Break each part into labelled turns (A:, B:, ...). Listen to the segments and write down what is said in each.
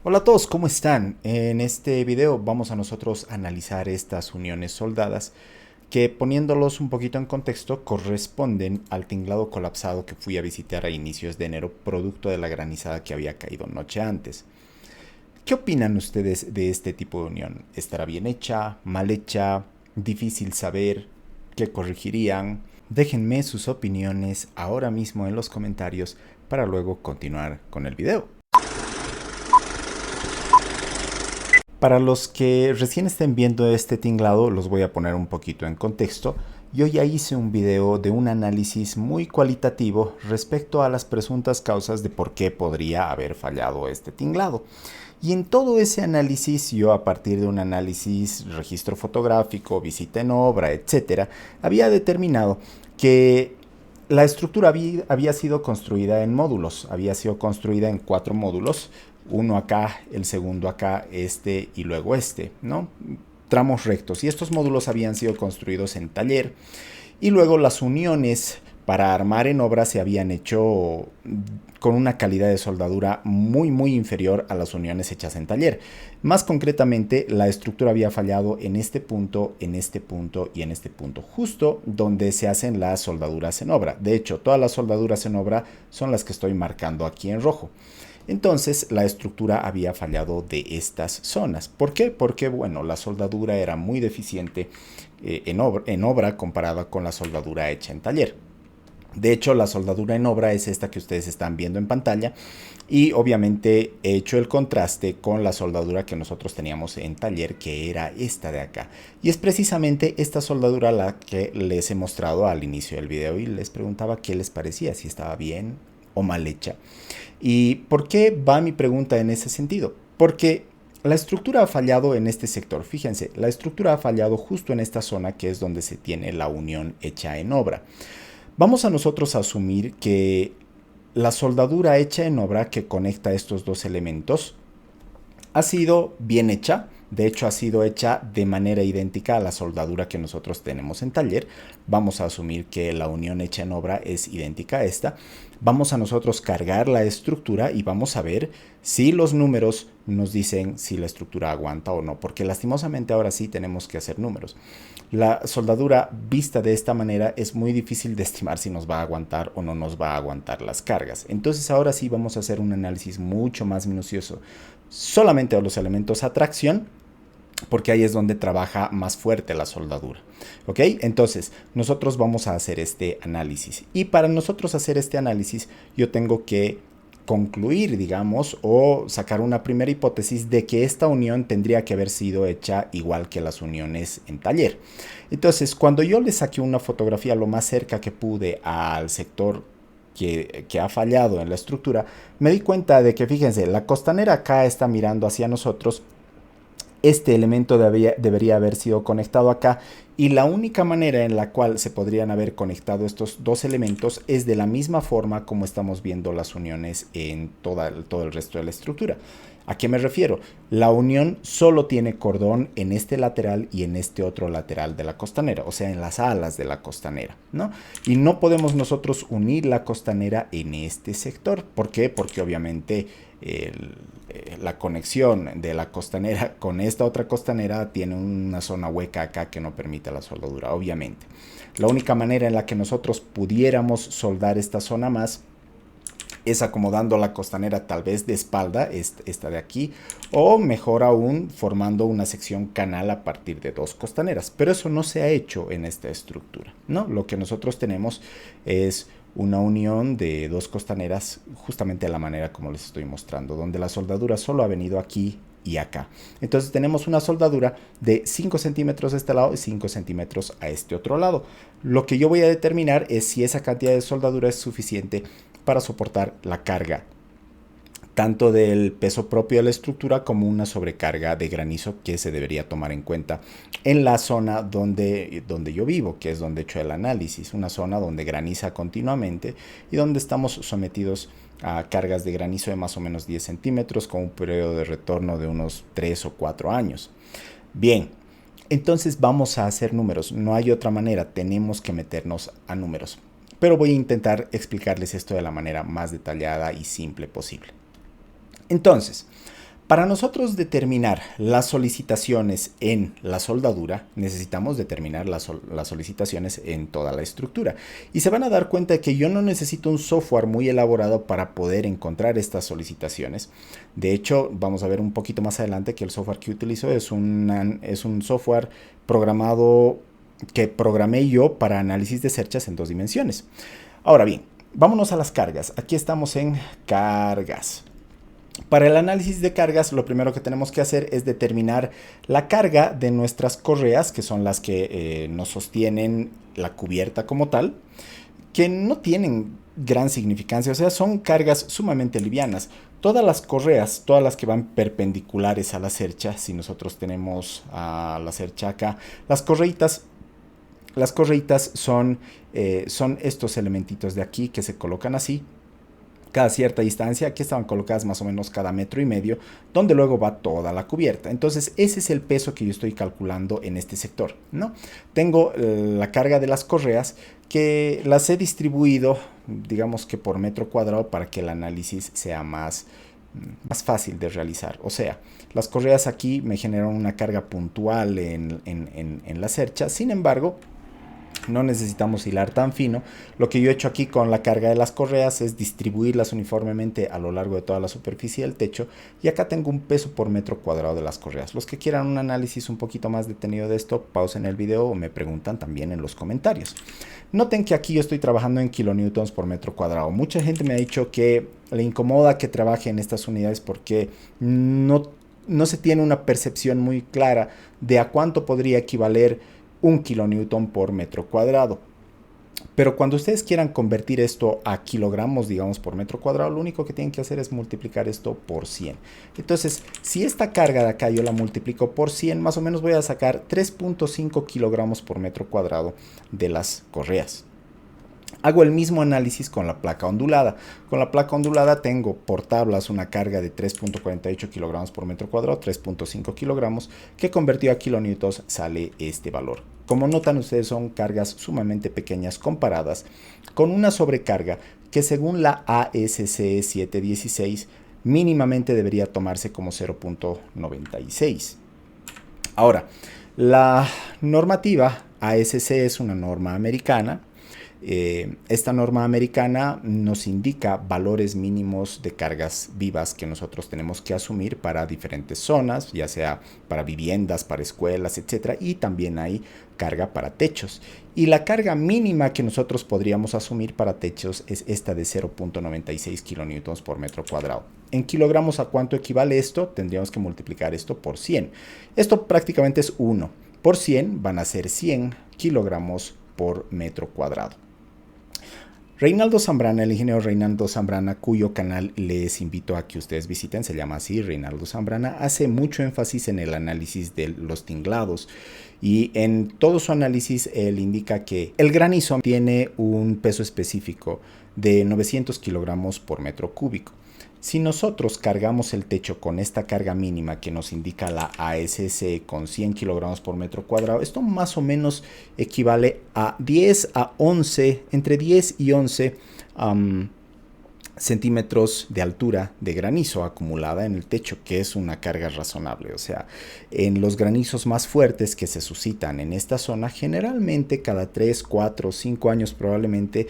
A: Hola a todos, ¿cómo están? En este video vamos a nosotros analizar estas uniones soldadas que, poniéndolos un poquito en contexto, corresponden al tinglado colapsado que fui a visitar a inicios de enero producto de la granizada que había caído noche antes. ¿Qué opinan ustedes de este tipo de unión? ¿Estará bien hecha? ¿Mal hecha? ¿Difícil saber? ¿Qué corregirían? Déjenme sus opiniones ahora mismo en los comentarios para luego continuar con el video. Para los que recién estén viendo este tinglado, los voy a poner un poquito en contexto. Yo ya hice un video de un análisis muy cualitativo respecto a las presuntas causas de por qué podría haber fallado este tinglado. Y en todo ese análisis, yo a partir de un análisis, registro fotográfico, visita en obra, etcétera, había determinado que la estructura había sido construida en módulos, había sido construida en 4 módulos, uno acá, el segundo acá, este y luego este, ¿no? Tramos rectos. Y estos módulos habían sido construidos en taller y luego las uniones para armar en obra se habían hecho con una calidad de soldadura muy inferior a las uniones hechas en taller. Más concretamente, la estructura había fallado en este punto, en este punto y en este punto, justo donde se hacen las soldaduras en obra. De hecho, todas las soldaduras en obra son las que estoy marcando aquí en rojo. Entonces la estructura había fallado de estas zonas. ¿Por qué? Porque bueno, la soldadura era muy deficiente en obra comparada con la soldadura hecha en taller. De hecho, la soldadura en obra es esta que ustedes están viendo en pantalla y obviamente he hecho el contraste con la soldadura que nosotros teníamos en taller, que era esta de acá. Y es precisamente esta soldadura la que les he mostrado al inicio del video y les preguntaba qué les parecía, si estaba bien o mal hecha. ¿Y por qué va mi pregunta en ese sentido? Porque la estructura ha fallado en este sector. Fíjense, la estructura ha fallado justo en esta zona que es donde se tiene la unión hecha en obra. Vamos a nosotros a asumir que la soldadura hecha en obra que conecta estos dos elementos ha sido bien hecha. De hecho, ha sido hecha de manera idéntica a la soldadura que nosotros tenemos en taller. Vamos a asumir que la unión hecha en obra es idéntica a esta. Vamos a nosotros cargar la estructura y vamos a ver si los números nos dicen si la estructura aguanta o no, porque lastimosamente ahora sí tenemos que hacer números. La soldadura vista de esta manera es muy difícil de estimar si nos va a aguantar o no nos va a aguantar las cargas. Entonces ahora sí vamos a hacer un análisis mucho más minucioso solamente a los elementos a tracción, porque ahí es donde trabaja más fuerte la soldadura. ¿Ok? Entonces, nosotros vamos a hacer este análisis. Y para nosotros hacer este análisis, yo tengo que concluir, digamos, o sacar una primera hipótesis de que esta unión tendría que haber sido hecha igual que las uniones en taller. Entonces, cuando yo le saqué una fotografía lo más cerca que pude al sector que ha fallado en la estructura, me di cuenta de que, fíjense, la costanera acá está mirando hacia nosotros. Este elemento debería haber sido conectado acá y la única manera en la cual se podrían haber conectado estos dos elementos es de la misma forma como estamos viendo las uniones en todo el resto de la estructura. ¿A qué me refiero? La unión solo tiene cordón en este lateral y en este otro lateral de la costanera, o sea, en las alas de la costanera, ¿no? Y no podemos nosotros unir la costanera en este sector. ¿Por qué? Porque obviamente la conexión de la costanera con esta otra costanera tiene una zona hueca acá que no permite la soldadura, obviamente. La única manera en la que nosotros pudiéramos soldar esta zona más es acomodando la costanera tal vez de espalda, esta de aquí, o mejor aún formando una sección canal a partir de dos costaneras. Pero eso no se ha hecho en esta estructura, ¿no? Lo que nosotros tenemos es una unión de dos costaneras justamente de la manera como les estoy mostrando, donde la soldadura solo ha venido aquí y acá. Entonces tenemos una soldadura de 5 centímetros a este lado y 5 centímetros a este otro lado. Lo que yo voy a determinar es si esa cantidad de soldadura es suficiente para soportar la carga tanto del peso propio de la estructura como una sobrecarga de granizo que se debería tomar en cuenta en la zona donde yo vivo, que es donde he hecho el análisis, una zona donde graniza continuamente y donde estamos sometidos a cargas de granizo de más o menos 10 centímetros con un periodo de retorno de unos 3 o 4 años. Bien, entonces vamos a hacer números, no hay otra manera, tenemos que meternos a números. Pero voy a intentar explicarles esto de la manera más detallada y simple posible. Entonces, Para nosotros determinar las solicitaciones en la soldadura, necesitamos determinar las solicitaciones en toda la estructura. Y se van a dar cuenta de que yo no necesito un software muy elaborado para poder encontrar estas solicitaciones. De hecho, vamos a ver un poquito más adelante que el software que utilizo es un software programado que programé yo para análisis de cerchas en 2 dimensiones. Ahora bien, vámonos a las cargas. Aquí estamos en cargas. Para el análisis de cargas, lo primero que tenemos que hacer es determinar la carga de nuestras correas, que son las que nos sostienen la cubierta como tal, que no tienen gran significancia, o sea, son cargas sumamente livianas. Todas las correas, todas las que van perpendiculares a la cercha, si nosotros tenemos a la cercha acá, las correitas son estos elementitos de aquí que se colocan así, cada cierta distancia. Aquí estaban colocadas más o menos cada 1,5 metros, donde luego va toda la cubierta. Entonces ese es el peso que yo estoy calculando en este sector, ¿no? Tengo la carga de las correas que las he distribuido, digamos que por metro cuadrado, para que el análisis sea más fácil de realizar. O sea, las correas aquí me generan una carga puntual en la cercha. Sin embargo, no necesitamos hilar tan fino. Lo que yo he hecho aquí con la carga de las correas es distribuirlas uniformemente a lo largo de toda la superficie del techo, y acá tengo un peso por metro cuadrado de las correas. Los que quieran un análisis un poquito más detenido de esto, pausen el video o me preguntan también en los comentarios. Noten que aquí yo estoy trabajando en kilonewtons por metro cuadrado. Mucha gente me ha dicho que le incomoda que trabaje en estas unidades porque no se tiene una percepción muy clara de a cuánto podría equivaler 1 kilonewton por metro cuadrado. Pero cuando ustedes quieran convertir esto a kilogramos, digamos, por metro cuadrado, lo único que tienen que hacer es multiplicar esto por 100. Entonces, si esta carga de acá yo la multiplico por 100, más o menos voy a sacar 3.5 kilogramos por metro cuadrado de las correas. Hago el mismo análisis con la placa ondulada. Con la placa ondulada tengo por tablas una carga de 3.48 kilogramos por metro cuadrado, 3.5 kilogramos, que convertido a kilonewtons sale este valor. Como notan ustedes, son cargas sumamente pequeñas comparadas con una sobrecarga que, según la ASCE 716, mínimamente debería tomarse como 0.96. Ahora, la normativa ASCE es una norma americana. Esta norma americana nos indica valores mínimos de cargas vivas que nosotros tenemos que asumir para diferentes zonas, ya sea para viviendas, para escuelas, etcétera, y también hay carga para techos. Y la carga mínima que nosotros podríamos asumir para techos es esta de 0.96 kilonewtons por metro cuadrado. En kilogramos, ¿a cuánto equivale esto? Tendríamos que multiplicar esto por 100. Esto prácticamente es 1. Por 100 van a ser 100 kilogramos por metro cuadrado. Reinaldo Zambrana, el ingeniero Reinaldo Zambrana, cuyo canal les invito a que ustedes visiten, se llama así, Reinaldo Zambrana, hace mucho énfasis en el análisis de los tinglados, y en todo su análisis él indica que el granizo tiene un peso específico de 900 kilogramos por metro cúbico. Si nosotros cargamos el techo con esta carga mínima que nos indica la ASCE con 100 kilogramos por metro cuadrado, esto más o menos equivale a 10 a 11, entre 10 y 11 centímetros de altura de granizo acumulada en el techo, que es una carga razonable. O sea, en los granizos más fuertes que se suscitan en esta zona, generalmente cada 3, 4, 5 años probablemente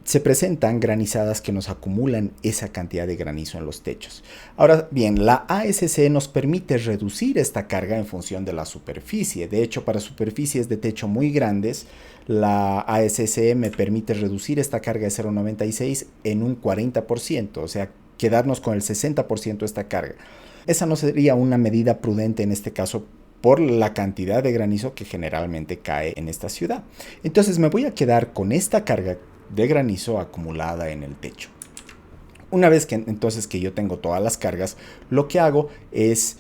A: se presentan granizadas que nos acumulan esa cantidad de granizo en los techos. Ahora bien, la ASCE nos permite reducir esta carga en función de la superficie. De hecho, para superficies de techo muy grandes, la ASCE me permite reducir esta carga de 0.96 en un 40%, o sea, quedarnos con el 60% de esta carga. Esa no sería una medida prudente en este caso, por la cantidad de granizo que generalmente cae en esta ciudad. Entonces me voy a quedar con esta carga de granizo acumulada en el techo. Una vez que entonces que yo tengo todas las cargas, lo que hago es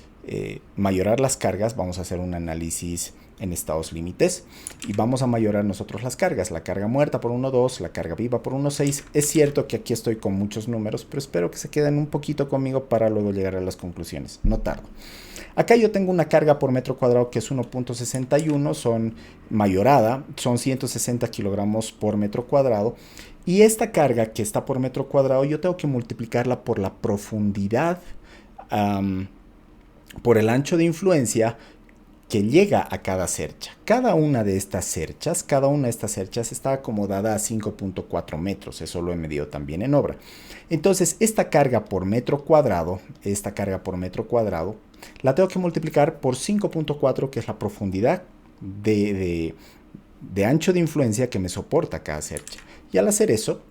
A: mayorar las cargas. Vamos a hacer un análisis en estados límites y vamos a mayorar nosotros las cargas. La carga muerta por 1,2, la carga viva por 1,6. Es cierto que aquí estoy con muchos números, pero espero que se queden un poquito conmigo para luego llegar a las conclusiones. No tardo. Acá yo tengo una carga por metro cuadrado que es 1.61, son mayorada, son 160 kilogramos por metro cuadrado. Y esta carga que está por metro cuadrado yo tengo que multiplicarla por la profundidad por el ancho de influencia que llega a cada cercha. Cada una de estas cerchas está acomodada a 5.4 metros. Eso lo he medido también en obra. Entonces, esta carga por metro cuadrado, la tengo que multiplicar por 5.4, que es la profundidad de ancho de influencia que me soporta cada cercha. Y al hacer eso,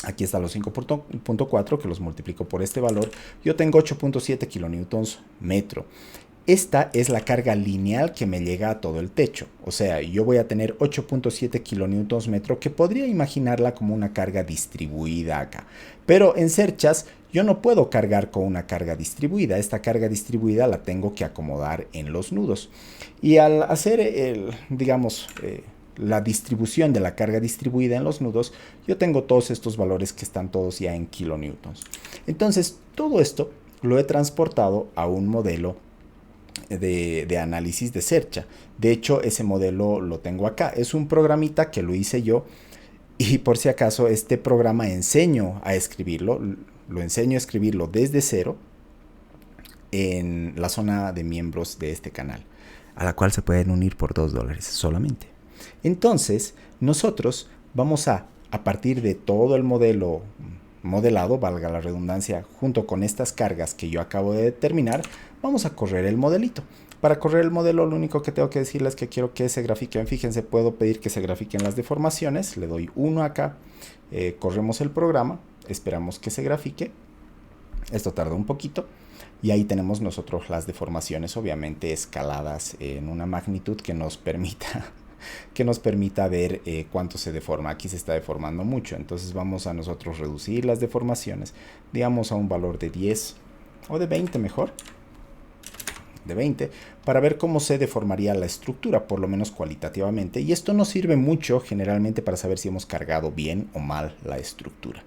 A: aquí están los 5.4 que los multiplico por este valor. Yo tengo 8.7 kilonewtons metro. Esta es la carga lineal que me llega a todo el techo. O sea, yo voy a tener 8.7 kilonewtons metro, que podría imaginarla como una carga distribuida acá. Pero en cerchas yo no puedo cargar con una carga distribuida. Esta carga distribuida la tengo que acomodar en los nudos. Y al hacer la distribución de la carga distribuida en los nudos, yo tengo todos estos valores que están todos ya en kilonewtons. Entonces, todo esto lo he transportado a un modelo de análisis de cercha. De hecho, ese modelo lo tengo acá. Es un programita que lo hice yo, y por si acaso este programa enseño a escribirlo. Lo enseño a escribirlo desde cero en la zona de miembros de este canal, a la cual se pueden unir por $2 solamente. Entonces, nosotros vamos a partir de todo el modelo modelado, valga la redundancia, junto con estas cargas que yo acabo de determinar, vamos a correr el modelito. Para correr el modelo, lo único que tengo que decirles es que quiero que se grafiquen. Fíjense, puedo pedir que se grafiquen las deformaciones. Le doy 1 acá, corremos el programa, esperamos que se grafique. Esto tarda un poquito. Y ahí tenemos nosotros las deformaciones, obviamente escaladas en una magnitud que nos permita ver cuánto se deforma. Aquí se está deformando mucho, entonces vamos a nosotros reducir las deformaciones, digamos a un valor de 10 o de 20 mejor, de 20, para ver cómo se deformaría la estructura, por lo menos cualitativamente. Y esto nos sirve mucho generalmente para saber si hemos cargado bien o mal la estructura,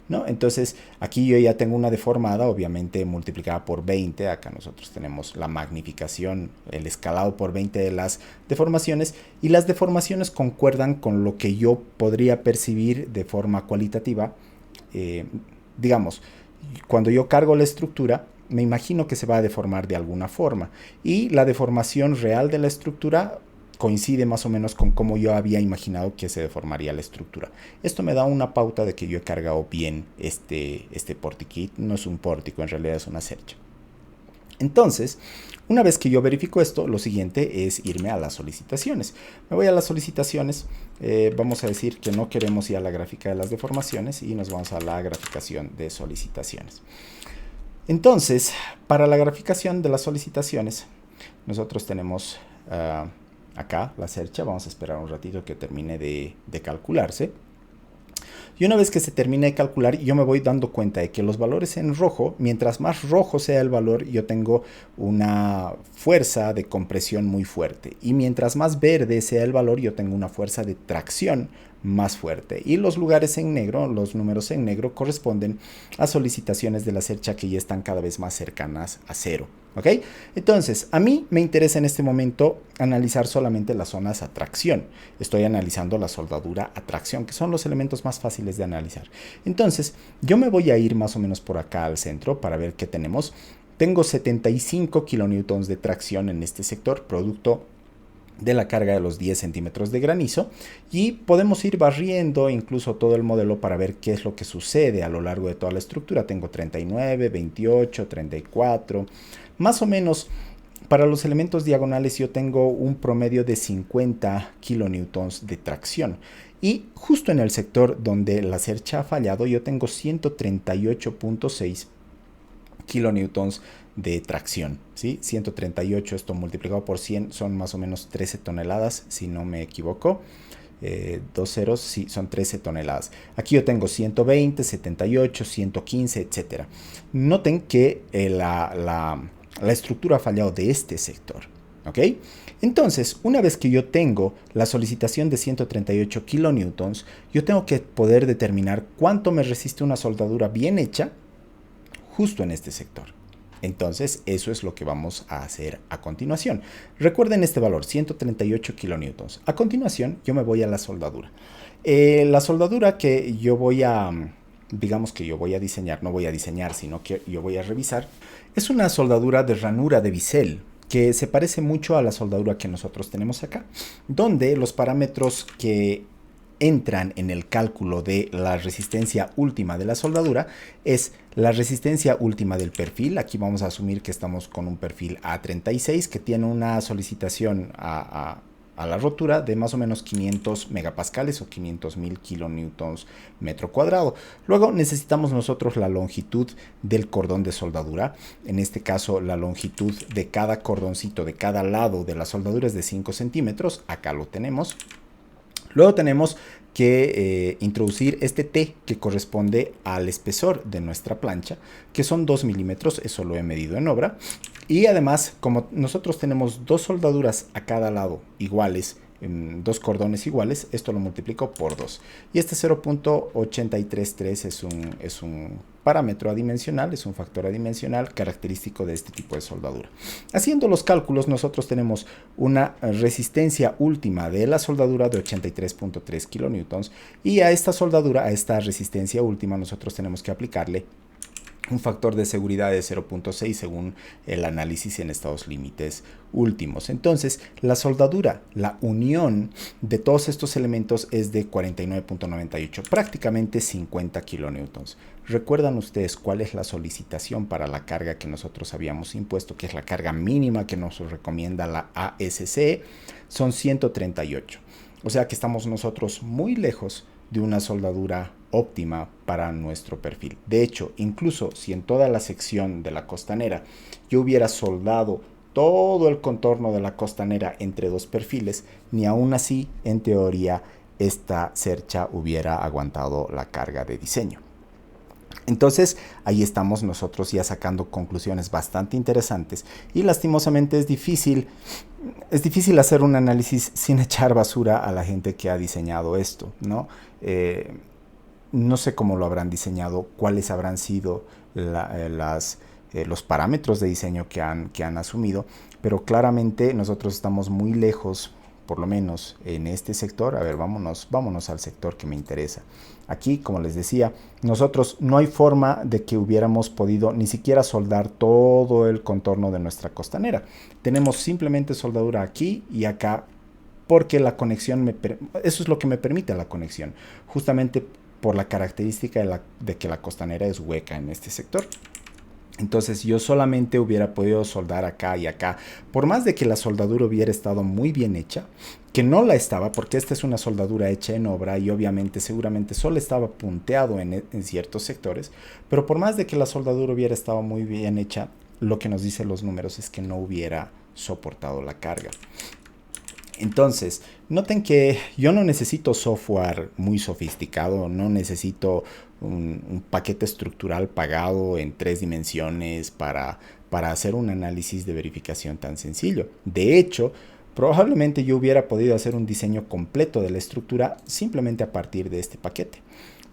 A: ¿no? Entonces aquí yo ya tengo una deformada, obviamente multiplicada por 20. Acá nosotros tenemos la magnificación, el escalado por 20 de las deformaciones, y las deformaciones concuerdan con lo que yo podría percibir de forma cualitativa. Digamos, cuando yo cargo la estructura, me imagino que se va a deformar de alguna forma, y la deformación real de la estructura coincide más o menos con cómo yo había imaginado que se deformaría la estructura. Esto me da una pauta de que yo he cargado bien este portiquito. No es un pórtico, en realidad es una cercha. Entonces, una vez que yo verifico esto, lo siguiente es irme a las solicitaciones. Me voy a las solicitaciones, vamos a decir que no queremos ir a la gráfica de las deformaciones y nos vamos a la graficación de solicitaciones. Entonces, para la graficación de las solicitaciones, nosotros tenemos acá la cercha. Vamos a esperar un ratito que termine de calcularse. Y una vez que se termine de calcular, yo me voy dando cuenta de que los valores en rojo, mientras más rojo sea el valor, yo tengo una fuerza de compresión muy fuerte. Y mientras más verde sea el valor, yo tengo una fuerza de tracción más fuerte. Y los lugares en negro, los números en negro, corresponden a solicitaciones de la cercha que ya están cada vez más cercanas a cero. ¿Ok? Entonces, a mí me interesa en este momento analizar solamente las zonas a tracción. Estoy analizando la soldadura a tracción, que son los elementos más fáciles de analizar. Entonces, yo me voy a ir más o menos por acá al centro para ver qué tenemos. Tengo 75 kilonewtons de tracción en este sector, producto de la carga de los 10 centímetros de granizo, y podemos ir barriendo incluso todo el modelo para ver qué es lo que sucede a lo largo de toda la estructura. Tengo 39, 28, 34, más o menos. Para los elementos diagonales yo tengo un promedio de 50 kilonewtons de tracción, y justo en el sector donde la cercha ha fallado yo tengo 138.6 kilonewtons de tracción, ¿sí? 138, esto multiplicado por 100 son más o menos 13 toneladas, si no me equivoco. 2 ceros, sí, son 13 toneladas. Aquí yo tengo 120, 78, 115, etcétera. Noten que la estructura ha fallado de este sector, ¿ok? Entonces, una vez que yo tengo la solicitación de 138 kilonewtons, yo tengo que poder determinar cuánto me resiste una soldadura bien hecha justo en este sector. Entonces, eso es lo que vamos a hacer a continuación. Recuerden este valor, 138 kilonewtons. A continuación, yo me voy a la soldadura. La soldadura que yo voy a digamos que yo voy a diseñar, no voy a diseñar, sino que yo voy a revisar, es una soldadura de ranura de bisel, que se parece mucho a la soldadura que nosotros tenemos acá, donde los parámetros que entran en el cálculo de la resistencia última de la soldadura es la resistencia última del perfil. Aquí vamos a asumir que estamos con un perfil A36 que tiene una solicitación a la rotura de más o menos 500 megapascales o 500.000 kilonewtons metro cuadrado. Luego necesitamos nosotros la longitud del cordón de soldadura. En este caso la longitud de cada cordoncito de cada lado de la soldadura es de 5 centímetros. Acá lo tenemos. Luego tenemos que introducir este T que corresponde al espesor de nuestra plancha, que son 2 milímetros, eso lo he medido en obra. Y además, como nosotros tenemos dos soldaduras a cada lado iguales, en dos cordones iguales, esto lo multiplico por 2. Y este 0.833 es un parámetro adimensional, es un factor adimensional característico de este tipo de soldadura. Haciendo los cálculos, nosotros tenemos una resistencia última de la soldadura de 83.3 kilonewtons y a esta soldadura, a esta resistencia última, nosotros tenemos que aplicarle un factor de seguridad de 0.6 según el análisis en estados límites últimos. Entonces, la soldadura, la unión de todos estos elementos es de 49.98, prácticamente 50 kilonewtons. ¿Recuerdan ustedes cuál es la solicitación para la carga que nosotros habíamos impuesto, que es la carga mínima que nos recomienda la ASCE? Son 138. O sea que estamos nosotros muy lejos de una soldadura óptima para nuestro perfil. De hecho, incluso si en toda la sección de la costanera yo hubiera soldado todo el contorno de la costanera entre dos perfiles, ni aún así, en teoría, esta cercha hubiera aguantado la carga de diseño. Entonces, ahí estamos nosotros ya sacando conclusiones bastante interesantes y lastimosamente es difícil hacer un análisis sin echar basura a la gente que ha diseñado esto, ¿no? No sé cómo lo habrán diseñado, cuáles habrán sido los parámetros de diseño que han asumido, pero claramente nosotros estamos muy lejos, por lo menos en este sector. A ver, vámonos al sector que me interesa. Aquí, como les decía, nosotros no hay forma de que hubiéramos podido ni siquiera soldar todo el contorno de nuestra costanera. Tenemos simplemente soldadura aquí y acá, porque la conexión, eso es lo que me permite la conexión, justamente por la característica de que la costanera es hueca en este sector. Entonces yo solamente hubiera podido soldar acá y acá, por más de que la soldadura hubiera estado muy bien hecha, que no la estaba, porque esta es una soldadura hecha en obra y obviamente seguramente solo estaba punteado en ciertos sectores, pero por más de que la soldadura hubiera estado muy bien hecha, lo que nos dicen los números es que no hubiera soportado la carga. Entonces, noten que yo no necesito software muy sofisticado, no necesito un paquete estructural pagado en 3 dimensiones para hacer un análisis de verificación tan sencillo. De hecho, probablemente yo hubiera podido hacer un diseño completo de la estructura simplemente a partir de este paquete,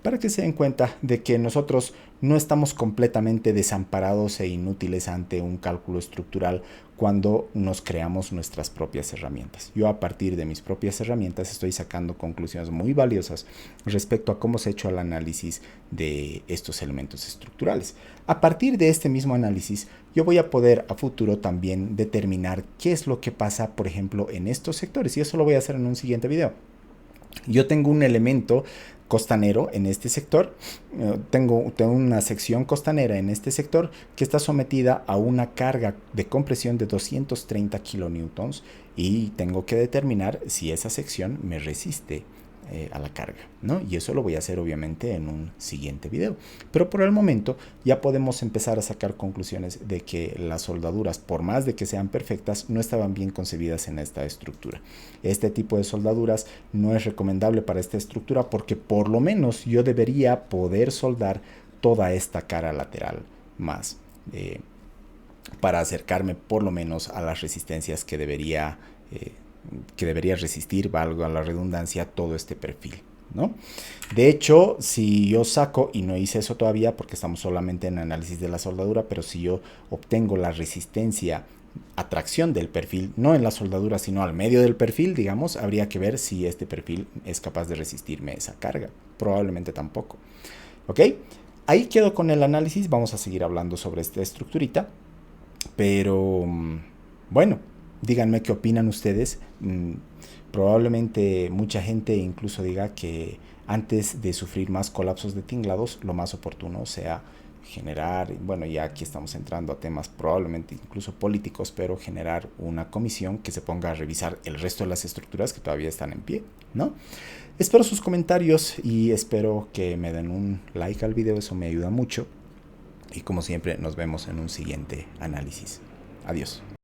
A: para que se den cuenta de que nosotros no estamos completamente desamparados e inútiles ante un cálculo estructural cuando nos creamos nuestras propias herramientas. Yo a partir de mis propias herramientas estoy sacando conclusiones muy valiosas respecto a cómo se ha hecho el análisis de estos elementos estructurales. A partir de este mismo análisis, yo voy a poder a futuro también determinar qué es lo que pasa, por ejemplo, en estos sectores, y eso lo voy a hacer en un siguiente video. Yo tengo un elemento costanero en este sector, tengo una sección costanera en este sector que está sometida a una carga de compresión de 230 kilonewtons y tengo que determinar si esa sección me resiste a la carga, ¿no? Y eso lo voy a hacer obviamente en un siguiente video. Pero por el momento ya podemos empezar a sacar conclusiones de que las soldaduras, por más de que sean perfectas, no estaban bien concebidas en esta estructura. Este tipo de soldaduras no es recomendable para esta estructura porque por lo menos yo debería poder soldar toda esta cara lateral más para acercarme por lo menos a las resistencias que debería resistir, valga la redundancia, todo este perfil, ¿no? De hecho, si yo saco, y no hice eso todavía porque estamos solamente en análisis de la soldadura, pero si yo obtengo la resistencia a tracción del perfil, no en la soldadura, sino al medio del perfil, digamos, habría que ver si este perfil es capaz de resistirme esa carga. Probablemente tampoco. ¿Ok? Ahí quedo con el análisis. Vamos a seguir hablando sobre esta estructurita. Pero bueno, díganme qué opinan ustedes. Probablemente mucha gente incluso diga que antes de sufrir más colapsos de tinglados, lo más oportuno sea generar, bueno, ya aquí estamos entrando a temas probablemente incluso políticos, pero generar una comisión que se ponga a revisar el resto de las estructuras que todavía están en pie, ¿no? Espero sus comentarios y espero que me den un like al video, eso me ayuda mucho. Y como siempre, nos vemos en un siguiente análisis. Adiós.